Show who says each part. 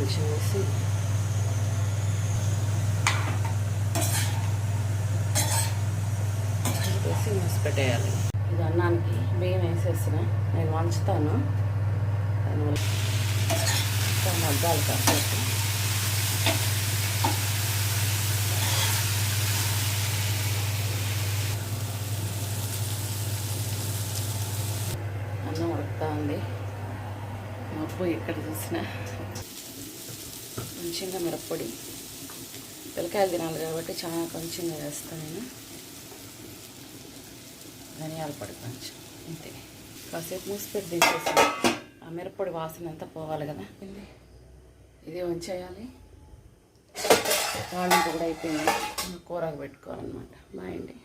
Speaker 1: కొంచెం వేసి మూసి పెట్టేయాలి. ఇది అన్నానికి బియ్యం వేసేసిన నేను వంచుతాను. దానివల్ల మగ్గాలి కాసేపు. అన్నం ఉడుకుతా ఉంది. మబ్బు ఎక్కడ చూసినా. కొంచెంగా మిరప్పొడి, పిల్లకాయలు తినాలి కాబట్టి చాలా కొంచెంగా వేస్తాను నేను. ధనియాల పొడి కొంచెం, అంతే. కాసేపు మూసిపెట్టి తీసేసి ఆ మిరప్పొడి వాసన అంతా పోవాలి కదా. ఇది ఉంచేయాలి. తాళింపు కూడా అయిపోయింది. కూరకు పెట్టుకోవాలన్నమాట. బాయండి.